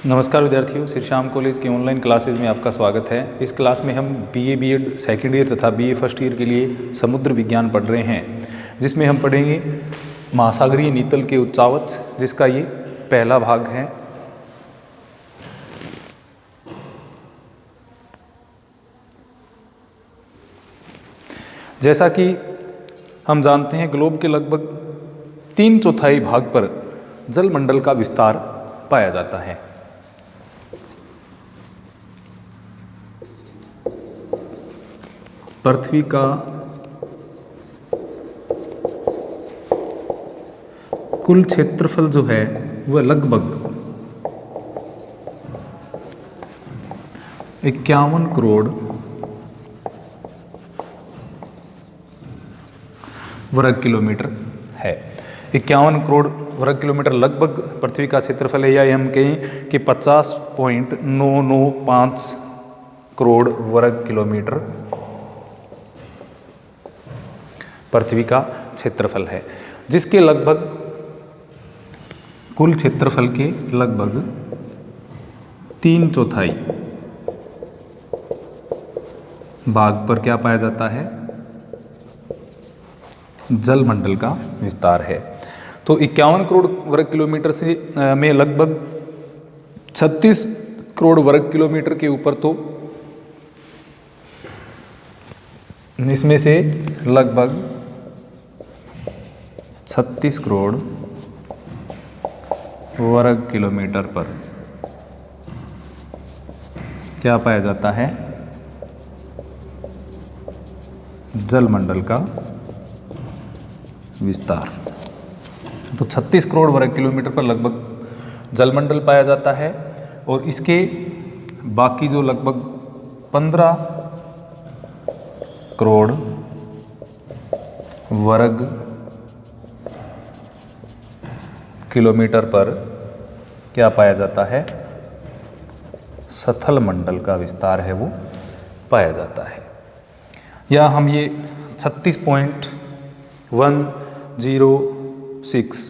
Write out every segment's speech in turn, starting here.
नमस्कार विद्यार्थियों, श्री श्याम कॉलेज के ऑनलाइन क्लासेज में आपका स्वागत है। इस क्लास में हम बीए बीएड सेकेंड ईयर तथा बीए फर्स्ट ईयर के लिए समुद्र विज्ञान पढ़ रहे हैं, जिसमें हम पढ़ेंगे महासागरीय नीतल के उच्चावच, जिसका ये पहला भाग है। जैसा कि हम जानते हैं, ग्लोब के लगभग 3/4 भाग पर जलमंडल का विस्तार पाया जाता है। पृथ्वी का कुल क्षेत्रफल जो है वह लगभग 51 करोड़ वर्ग किलोमीटर है। 51 करोड़ वर्ग किलोमीटर लगभग पृथ्वी का क्षेत्रफल है, या हम कहें कि 50.995 करोड़ वर्ग किलोमीटर पृथ्वी का क्षेत्रफल है, जिसके लगभग कुल क्षेत्रफल के लगभग 3/4 भाग पर क्या पाया जाता है? जलमंडल का विस्तार है। तो 51 करोड़ वर्ग किलोमीटर से में लगभग 36 करोड़ वर्ग किलोमीटर के ऊपर, तो इसमें से लगभग 36 करोड़ वर्ग किलोमीटर पर क्या पाया जाता है? जलमंडल का विस्तार। तो 36 करोड़ वर्ग किलोमीटर पर लगभग जलमंडल पाया जाता है, और इसके बाकी जो लगभग 15 करोड़ वर्ग किलोमीटर पर क्या पाया जाता है? सथल मंडल का विस्तार है, वो पाया जाता है। या हम ये 36.106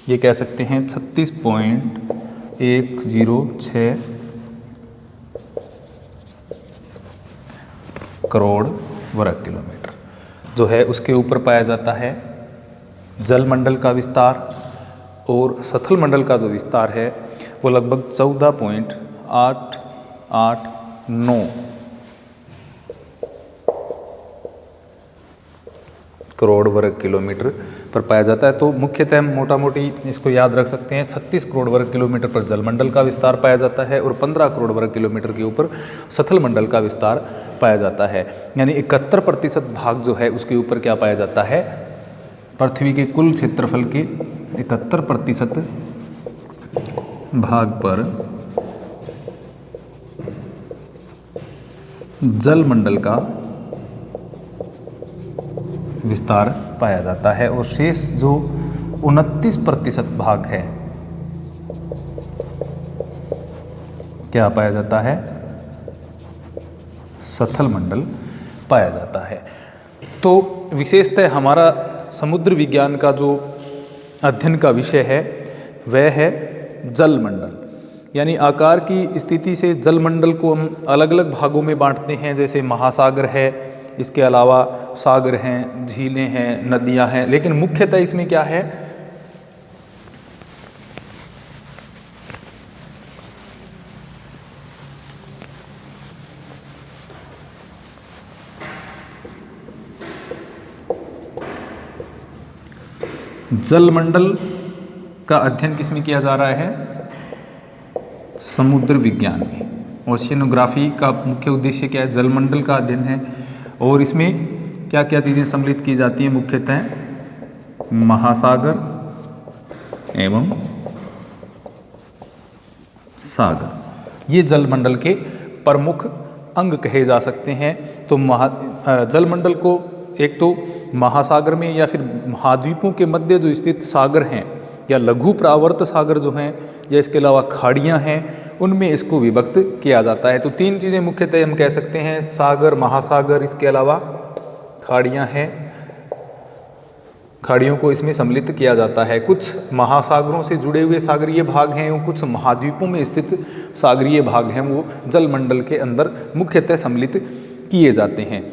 ये कह सकते हैं 36.106 करोड़ वर्ग किलोमीटर जो है, उसके ऊपर पाया जाता है जलमंडल का विस्तार। और सथल मंडल का जो विस्तार है वो लगभग 14.889 करोड़ वर्ग किलोमीटर पर पाया जाता है। तो मुख्यतः मोटा मोटी इसको याद रख सकते हैं, 36 करोड़ वर्ग किलोमीटर पर जलमंडल का विस्तार पाया जाता है, और 15 करोड़ वर्ग किलोमीटर के ऊपर सथल मंडल का विस्तार पाया जाता है। यानी 71% भाग जो है उसके ऊपर क्या पाया जाता है? पृथ्वी के कुल क्षेत्रफल के 71% भाग पर जलमंडल का विस्तार पाया जाता है, और शेष जो 29% भाग है क्या पाया जाता है? सथल मंडल पाया जाता है। तो विशेषतः हमारा समुद्र विज्ञान का जो अध्ययन का विषय है वह है जलमंडल। यानी आकार की स्थिति से जलमंडल को हम अलग अलग भागों में बांटते हैं, जैसे महासागर है, इसके अलावा सागर हैं, झीलें हैं, नदियां हैं, लेकिन मुख्यतः इसमें क्या है? जलमंडल का अध्ययन किसमें किया जा रहा है? समुद्र विज्ञान में। ओशियनोग्राफी का मुख्य उद्देश्य क्या है? जलमंडल का अध्ययन है, और इसमें क्या क्या चीज़ें सम्मिलित की जाती हैं? मुख्यतः महासागर एवं सागर, ये जलमंडल के प्रमुख अंग कहे जा सकते हैं। तो जलमंडल को एक तो महासागर में या फिर महाद्वीपों के मध्य जो स्थित सागर हैं, या लघु प्रावर्त सागर जो हैं, या इसके अलावा खाड़ियाँ हैं, उनमें इसको विभक्त किया जाता है। तो 3 चीज़ें मुख्यतः हम कह सकते हैं, सागर, महासागर, इसके अलावा खाड़ियाँ हैं, खाड़ियों को इसमें सम्मिलित किया जाता है। कुछ महासागरों से जुड़े हुए सागरीय भाग हैं और कुछ महाद्वीपों में स्थित सागरीय भाग हैं, वो जलमंडल के अंदर मुख्यतः सम्मिलित किए जाते हैं।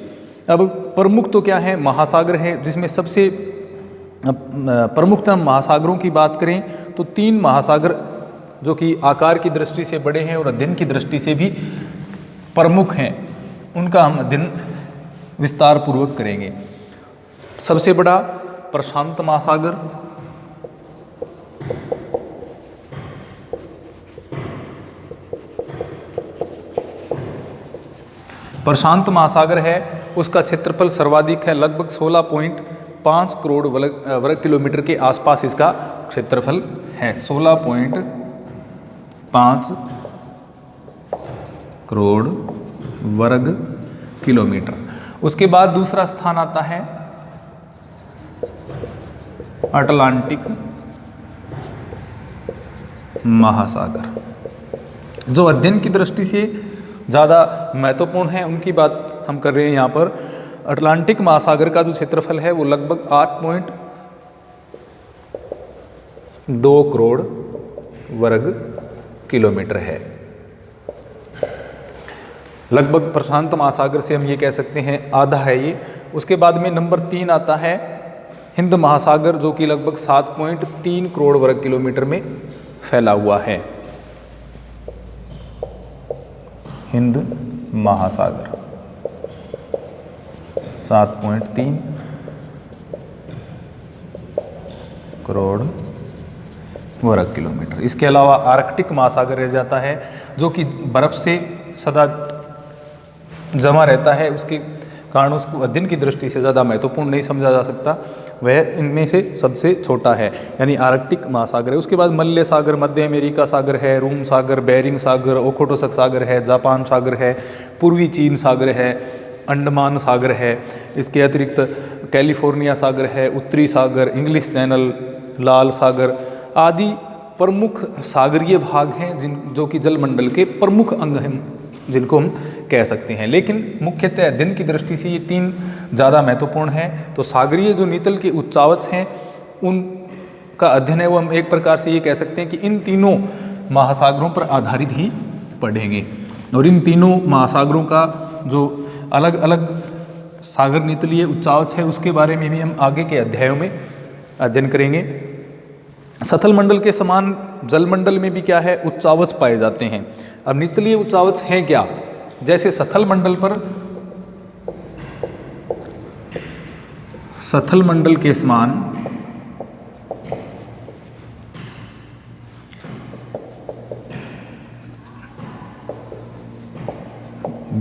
अब प्रमुख तो क्या है, महासागर है, जिसमें सबसे प्रमुखतम महासागरों की बात करें तो 3 महासागर जो कि आकार की दृष्टि से बड़े हैं और अध्ययन की दृष्टि से भी प्रमुख हैं, उनका हम अध्ययन विस्तार पूर्वक करेंगे। सबसे बड़ा प्रशांत महासागर, प्रशांत महासागर है, उसका क्षेत्रफल सर्वाधिक है, लगभग 16.5 करोड़ वर्ग किलोमीटर के आसपास इसका क्षेत्रफल है। 16.5 करोड़ वर्ग किलोमीटर। उसके बाद दूसरा स्थान आता है अटलांटिक महासागर, जो अध्ययन की दृष्टि से ज़्यादा महत्वपूर्ण है, उनकी बात हम कर रहे हैं यहाँ पर। अटलांटिक महासागर का जो क्षेत्रफल है वो लगभग 8.2 करोड़ वर्ग किलोमीटर है। लगभग प्रशांत महासागर से हम ये कह सकते हैं आधा है ये। उसके बाद में नंबर 3 आता है हिंद महासागर, जो कि लगभग 7.3 करोड़ वर्ग किलोमीटर में फैला हुआ है। हिंद महासागर 7.3 करोड़ वर्ग किलोमीटर। इसके अलावा आर्कटिक महासागर रह जाता है, जो कि बर्फ से सदा जमा रहता है, उसके कारण उसको अध्ययन की दृष्टि से ज़्यादा महत्वपूर्ण नहीं समझा जा सकता। वह इनमें से सबसे छोटा है, यानी आर्कटिक महासागर है। उसके बाद मलय सागर, मध्य अमेरिका सागर है, रोम सागर, बेरिंग सागर, ओखोटोसक सागर है, जापान सागर है, पूर्वी चीन सागर है, अंडमान सागर है। इसके अतिरिक्त कैलिफोर्निया सागर है, उत्तरी सागर, इंग्लिश चैनल, लाल सागर आदि प्रमुख सागरीय भाग हैं जो कि जलमंडल के प्रमुख अंग हैं, जिनको हम कह सकते हैं। लेकिन मुख्यतः अध्ययन की दृष्टि से ये 3 ज़्यादा महत्वपूर्ण हैं। तो सागरीय जो नीतल के उच्चावच हैं उनका अध्ययन है वो हम एक प्रकार से ये कह सकते हैं कि इन तीनों महासागरों पर आधारित ही पढ़ेंगे। और इन तीनों महासागरों का जो अलग अलग सागर नीतलीय उच्चावच है उसके बारे में भी हम आगे के अध्यायों में अध्ययन करेंगे। सतल मंडल के समान जलमंडल में भी क्या है, उच्चावच पाए जाते हैं। अब नीतलीय उच्चावच हैं क्या, जैसे सतल मंडल पर सतल मंडल के समान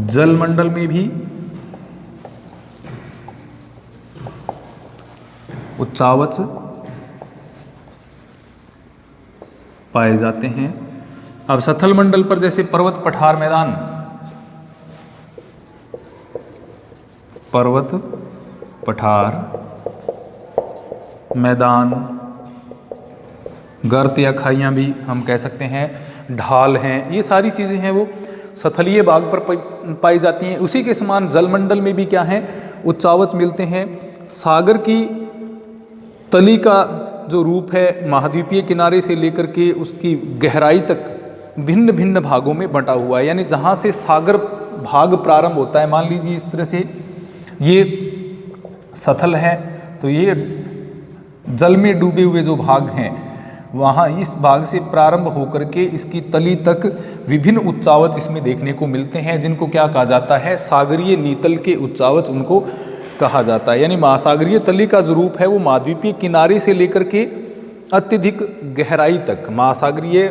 जलमंडल में भी उच्चावच पाए जाते हैं। अब सतल मंडल पर जैसे पर्वत पठार मैदान, पर्वत पठार मैदान, गर्त या खाइयाँ भी हम कह सकते हैं, ढाल हैं, ये सारी चीज़ें हैं वो सतलीय भाग पर पाई जाती हैं। उसी के समान जलमंडल में भी क्या है, उच्चावच मिलते हैं। सागर की तली का जो रूप है महाद्वीपीय किनारे से लेकर के उसकी गहराई तक भिन्न भिन्न भागों में बंटा हुआ है। यानी जहाँ से सागर भाग प्रारंभ होता है, मान लीजिए इस तरह से ये सतल है, तो ये जल में डूबे हुए जो भाग हैं वहाँ इस भाग से प्रारंभ होकर के इसकी तली तक विभिन्न उच्चावच इसमें देखने को मिलते हैं, जिनको क्या कहा जाता है, सागरीय नीतल के उच्चावच उनको कहा जाता है। यानी महासागरीय तली का जो रूप है वो महाद्वीपीय किनारे से लेकर के अत्यधिक गहराई तक, महासागरीय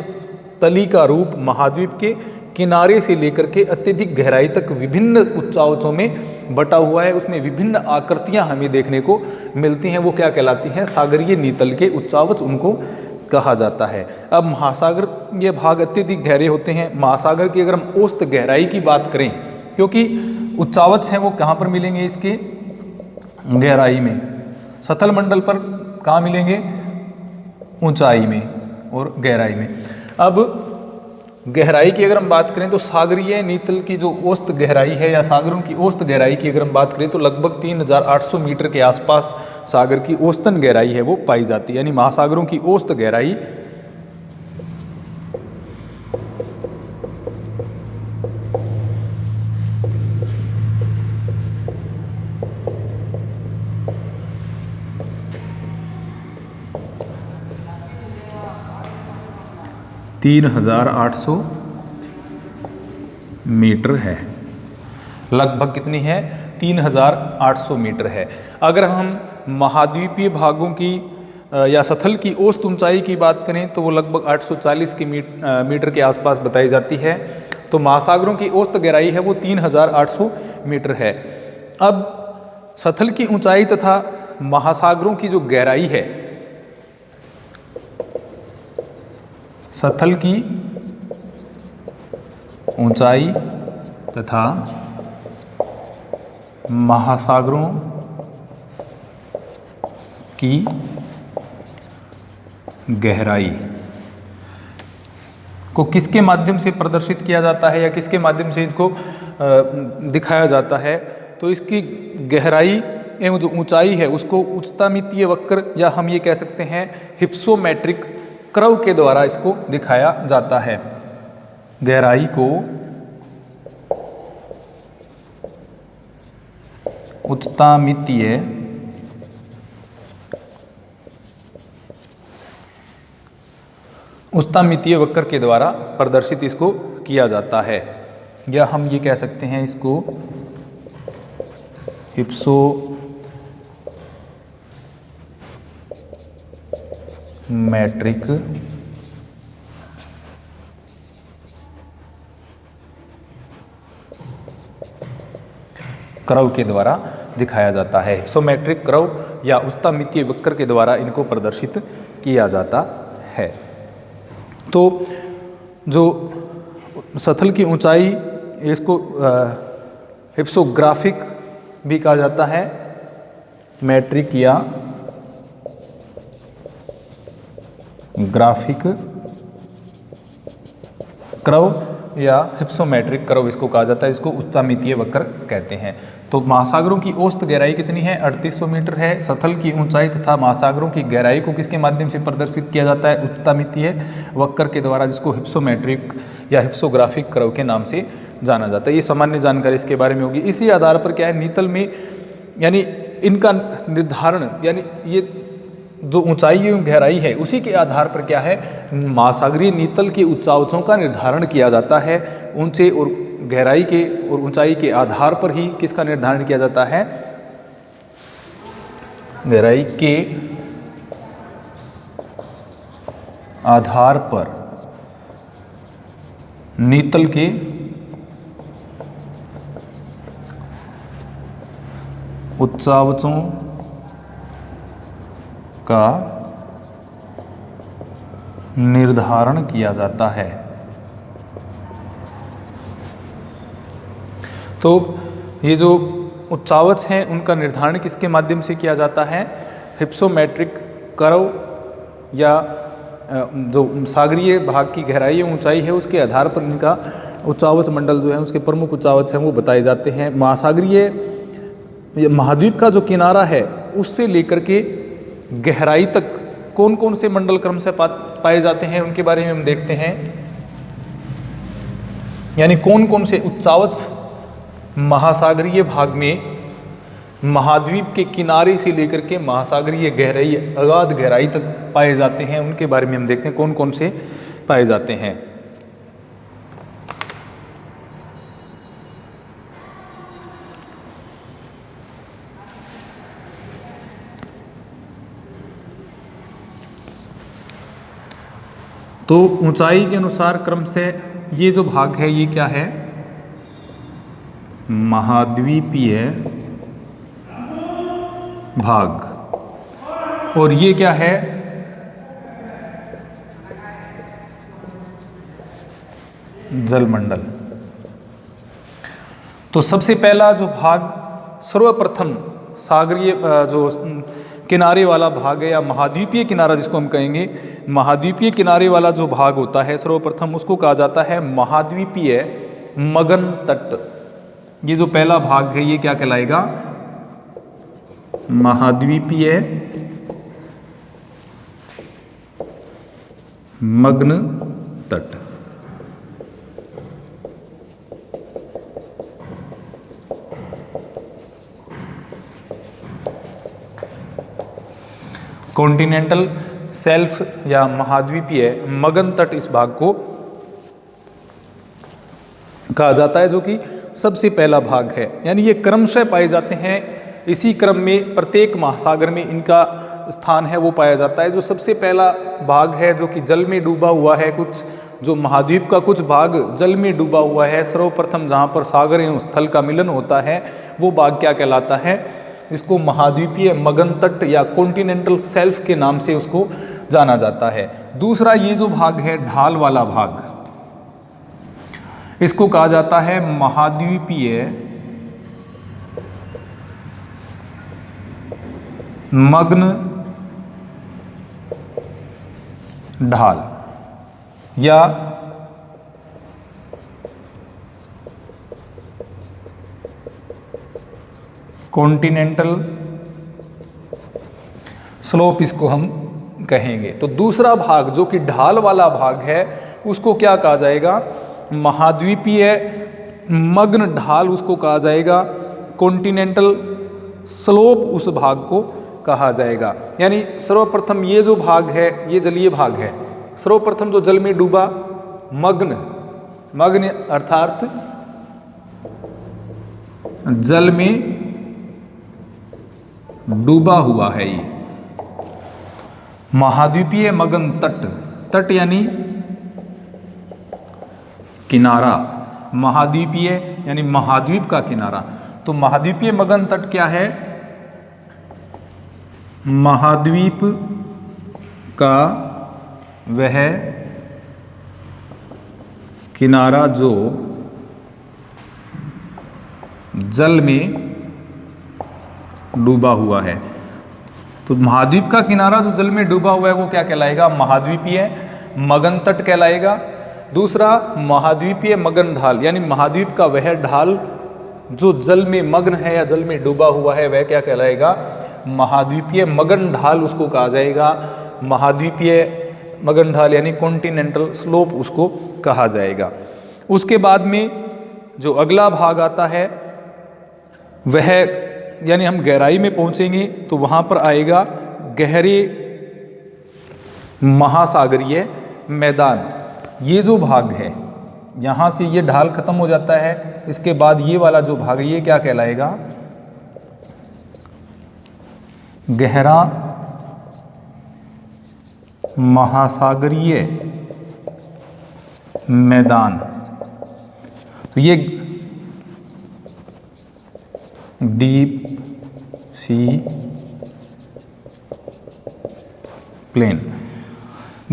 तली का रूप महाद्वीप के किनारे से लेकर के अत्यधिक गहराई तक विभिन्न उच्चावचों में बटा हुआ है। उसमें विभिन्न आकृतियां हमें देखने को मिलती हैं, वो क्या कहलाती हैं, सागरीय नीतल के उच्चावच उनको कहा जाता है। अब महासागर ये भाग अत्यधिक गहरे होते हैं। महासागर की अगर हम औसत गहराई की बात करें, क्योंकि उच्चावच हैं वो कहाँ पर मिलेंगे, इसके गहराई में। सतल मंडल पर कहाँ मिलेंगे, ऊंचाई में और गहराई में। अब गहराई की अगर हम बात करें तो सागरीय नीतल की जो औसत गहराई है या सागरों की औसत गहराई की अगर हम बात करें तो लगभग 3800 मीटर के आसपास महासागर की औसतन गहराई है वो पाई जाती है, यानी महासागरों की औसत गहराई 3800 मीटर है। लगभग कितनी है? 3800 मीटर है। अगर हम महाद्वीपीय भागों की या सथल की औसत ऊंचाई की बात करें तो वो लगभग 840 मीटर के आसपास बताई जाती है। तो महासागरों की औसत गहराई है वो 3800 मीटर है। अब सथल की ऊंचाई तथा महासागरों की जो गहराई है, सथल की ऊंचाई तथा महासागरों की गहराई को किसके माध्यम से प्रदर्शित किया जाता है या किसके माध्यम से इसको दिखाया जाता है? तो इसकी गहराई एवं जो ऊंचाई है उसको उच्चतामितीय वक्र या हम ये कह सकते हैं हिप्सोमेट्रिक कर्व के द्वारा इसको दिखाया जाता है। गहराई को उच्चतामितीय वक्र के द्वारा प्रदर्शित इसको किया जाता है, या हम ये कह सकते हैं इसको हिप्सोमेट्रिक कर्व के द्वारा दिखाया जाता है। हिप्सोमेट्रिक कर्व या उच्चतामितीय वक्र के द्वारा इनको प्रदर्शित किया जाता है। तो जो सथल की ऊंचाई, इसको हिप्सोग्राफिक भी कहा जाता है, मैट्रिक या ग्राफिक कर्व या हिप्सोमेट्रिक कर्व इसको कहा जाता है, इसको उच्चतामितीय वक्र कहते हैं। तो महासागरों की औसत गहराई कितनी है? 3800 मीटर है। सथल की ऊंचाई तथा महासागरों की गहराई को किसके माध्यम से प्रदर्शित किया जाता है? उच्चतामितीय वक्र के द्वारा, जिसको हिप्सोमेट्रिक या हिप्सोग्राफिक कर्व के नाम से जाना जाता है। ये सामान्य जानकारी इसके बारे में होगी। इसी आधार पर क्या है, नीतल में यानी इनका निर्धारण, यानी ये जो ऊंचाई एवं गहराई है उसी के आधार पर क्या है, महासागरीय नीतल के उच्चावचों का निर्धारण किया जाता है। ऊंचे और गहराई के और ऊंचाई के आधार पर ही किसका निर्धारण किया जाता है? गहराई के आधार पर नीतल के उच्चावचों का निर्धारण किया जाता है। तो ये जो उच्चावच हैं उनका निर्धारण किसके माध्यम से किया जाता है? हिप्सोमेट्रिक कर्व या जो सागरीय भाग की गहराई और ऊंचाई है उसके आधार पर इनका उच्चावच मंडल जो है उसके प्रमुख उच्चावच हैं वो बताए जाते हैं। महासागरीय महाद्वीप का जो किनारा है उससे लेकर के गहराई तक कौन कौन से मंडल क्रम से पाए जाते हैं उनके बारे में हम देखते हैं। यानी कौन कौन से उच्चावच महासागरीय भाग में महाद्वीप के किनारे से लेकर के महासागरीय गहराई, अगाध गहराई तक पाए जाते हैं, उनके बारे में हम देखते हैं कौन कौन से पाए जाते हैं। तो ऊंचाई के अनुसार क्रम से ये जो भाग है ये क्या है? महाद्वीपीय भाग। और ये क्या है? जलमंडल। तो सबसे पहला जो भाग सर्वप्रथम सागरीय जो किनारे वाला भाग है या महाद्वीपीय किनारा जिसको हम कहेंगे, महाद्वीपीय किनारे वाला जो भाग होता है सर्वप्रथम उसको कहा जाता है महाद्वीपीय मगन तट। ये जो पहला भाग है ये क्या कहलाएगा? महाद्वीपीय मग्न तट। कॉन्टिनेंटल सेल्फ या महाद्वीपीय मगन तट इस भाग को कहा जाता है, जो कि सबसे पहला भाग है। यानी ये क्रमशः पाए जाते हैं, इसी क्रम में प्रत्येक महासागर में इनका स्थान है वो पाया जाता है। जो सबसे पहला भाग है जो कि जल में डूबा हुआ है, कुछ जो महाद्वीप का कुछ भाग जल में डूबा हुआ है, सर्वप्रथम जहाँ पर सागर एवं स्थल का मिलन होता है वो भाग क्या कहलाता है? इसको महाद्वीपीय मगन तट या कॉन्टिनेंटल सेल्फ के नाम से उसको जाना जाता है। दूसरा ये जो भाग है ढाल वाला भाग, इसको कहा जाता है महाद्वीपीय मग्न ढाल या कॉन्टिनेंटल स्लोप इसको हम कहेंगे। तो दूसरा भाग जो कि ढाल वाला भाग है उसको क्या कहा जाएगा? महाद्वीपीय मग्न ढाल उसको कहा जाएगा, कॉन्टिनेंटल स्लोप उस भाग को कहा जाएगा। यानी सर्वप्रथम ये जो भाग है ये जलीय भाग है। सर्वप्रथम जो जल में डूबा मग्न, मग्न अर्थात जल में डूबा हुआ है ये महाद्वीपीय मगन तट। तट यानी किनारा, महाद्वीपीय यानी महाद्वीप का किनारा। तो महाद्वीपीय मगन तट क्या है? महाद्वीप का वह किनारा जो जल में डूबा हुआ है। तो महाद्वीप का किनारा जो जल में डूबा हुआ है वो क्या कहलाएगा? महाद्वीपीय मगन तट कहलाएगा। दूसरा महाद्वीपीय मगन ढाल, यानी महाद्वीप का वह ढाल जो जल में मग्न है या जल में डूबा हुआ है वह क्या कहलाएगा? महाद्वीपीय मगन ढाल उसको कहा जाएगा। महाद्वीपीय मगन ढाल यानी कॉन्टिनेंटल स्लोप उसको कहा जाएगा। उसके बाद में जो अगला भाग आता है वह, यानी हम गहराई में पहुंचेंगे तो वहां पर आएगा गहरे महासागरीय मैदान। ये जो भाग है यहाँ से ये ढाल खत्म हो जाता है, इसके बाद ये वाला जो भाग है ये क्या कहलाएगा? गहरा महासागरीय मैदान। तो ये डीप सी प्लेन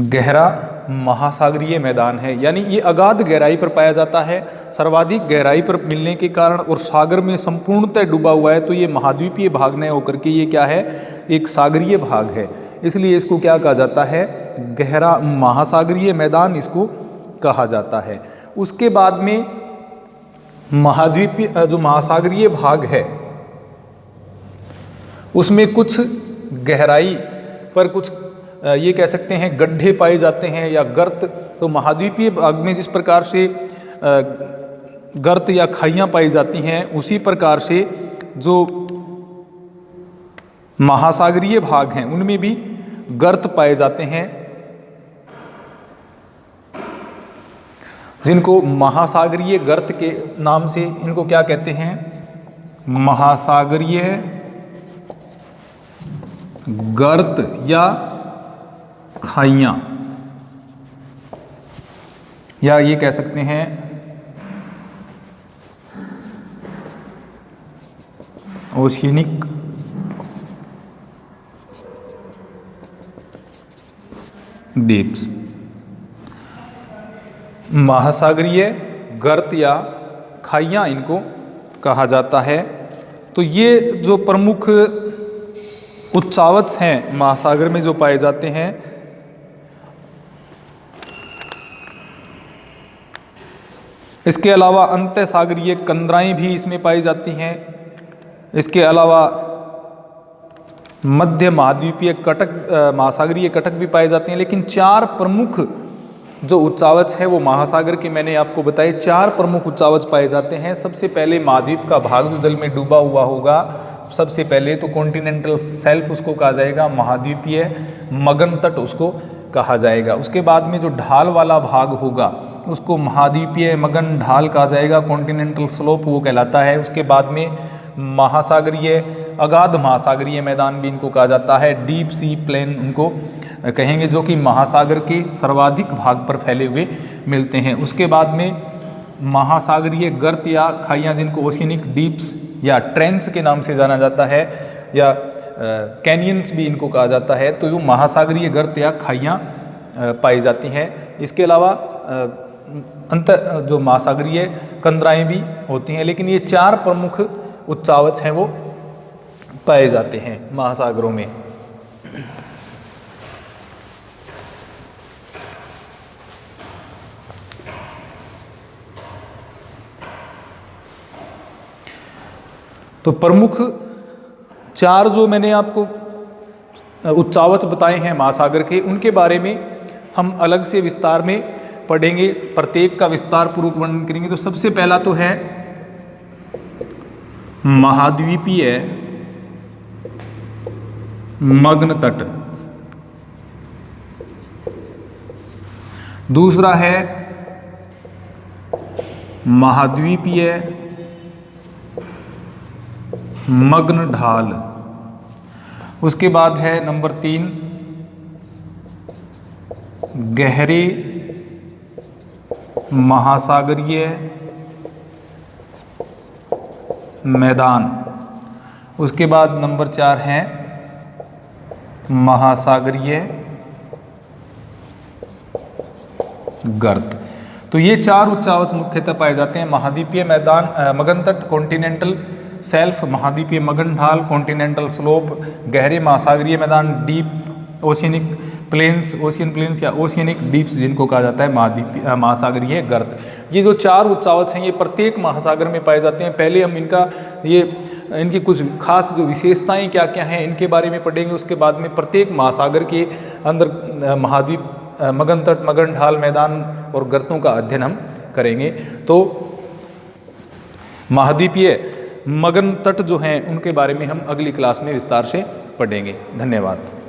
गहरा महासागरीय मैदान है, यानी ये अगाध गहराई पर पाया जाता है। सर्वाधिक गहराई पर मिलने के कारण और सागर में संपूर्णतः डूबा हुआ है, तो ये महाद्वीपीय भाग न होकर के ये क्या है? एक सागरीय भाग है। इसलिए इसको क्या कहा जाता है? गहरा महासागरीय मैदान इसको कहा जाता है। उसके बाद में महाद्वीपीय जो महासागरीय भाग है उसमें कुछ गहराई पर कुछ ये कह सकते हैं गड्ढे पाए जाते हैं या गर्त। तो महाद्वीपीय भाग में जिस प्रकार से गर्त या खाइयाँ पाई जाती हैं, उसी प्रकार से जो महासागरीय भाग हैं उनमें भी गर्त पाए जाते हैं, जिनको महासागरीय गर्त के नाम से इनको क्या कहते हैं? महासागरीय गर्त या खाइयाँ, या ये कह सकते हैं ओशियनिक डीप्स। महासागरीय गर्त या खाइयाँ इनको कहा जाता है। तो ये जो प्रमुख उच्चावच हैं महासागर में जो पाए जाते हैं, इसके अलावा अंतः सागरीय कंदराएँ भी इसमें पाई जाती हैं। इसके अलावा मध्य महाद्वीपीय कटक, महासागरीय कटक भी पाए जाते हैं। लेकिन 4 प्रमुख जो उच्चावच है वो महासागर के मैंने आपको बताए 4 प्रमुख उच्चावच पाए जाते हैं। सबसे पहले महाद्वीप का भाग जो जल में डूबा हुआ होगा, सबसे पहले तो कॉन्टिनेंटल शेल्फ उसको कहा जाएगा, महाद्वीपीय मगन तट उसको कहा जाएगा। उसके बाद में जो ढाल वाला भाग होगा उसको महाद्वीपीय मगन ढाल कहा जाएगा, कॉन्टिनेंटल स्लोप वो कहलाता है। उसके बाद में महासागरीय, अगाध महासागरीय मैदान भी इनको कहा जाता है, डीप सी प्लेन उनको कहेंगे, जो कि महासागर के सर्वाधिक भाग पर फैले हुए मिलते हैं। उसके बाद में महासागरीय गर्त या खाइयाँ जिनको ओशियनिक डीप्स या ट्रेंच के नाम से जाना जाता है, या कैनियंस भी इनको कहा जाता है, तो जो महासागरीय गर्त या खाइयाँ पाई जाती हैं। इसके अलावा जो महासागरीय कंदराएँ भी होती हैं, लेकिन ये 4 प्रमुख उच्चावच हैं वो पाए जाते हैं महासागरों में। तो प्रमुख 4 जो मैंने आपको उच्चावच बताए हैं महासागर के, उनके बारे में हम अलग से विस्तार में पढ़ेंगे, प्रत्येक का विस्तार पूर्वक वर्णन करेंगे। तो सबसे पहला तो है महाद्वीपीय मग्न तट, दूसरा है महाद्वीपीय मग्न ढाल, उसके बाद है नंबर 3 गहरे महासागरीय मैदान, उसके बाद नंबर 4 है महासागरीय गर्त। तो ये 4 उच्चावच मुख्यतः पाए जाते हैं। महाद्वीपीय मैदान, मगन तट, कॉन्टिनेंटल शेल्फ, महाद्वीपीय मगन ढाल, कॉन्टिनेंटल स्लोप, गहरे महासागरीय मैदान, deep oceanic plains, ocean plains या ओशियनिक डीप्स जिनको कहा जाता है महाद्वीपीय महासागरीय गर्त। ये जो 4 उच्चावच हैं ये प्रत्येक महासागर में पाए जाते हैं। पहले हम इनकी कुछ खास जो विशेषताएं क्या क्या हैं इनके बारे में पढ़ेंगे। उसके बाद में प्रत्येक महासागर के अंदर महाद्वीप, मगन तट, मगन ढाल, मैदान और गर्तों का अध्ययन हम करेंगे। तो महाद्वीपीय मगन तट जो हैं उनके बारे में हम अगली क्लास में विस्तार से पढ़ेंगे। धन्यवाद।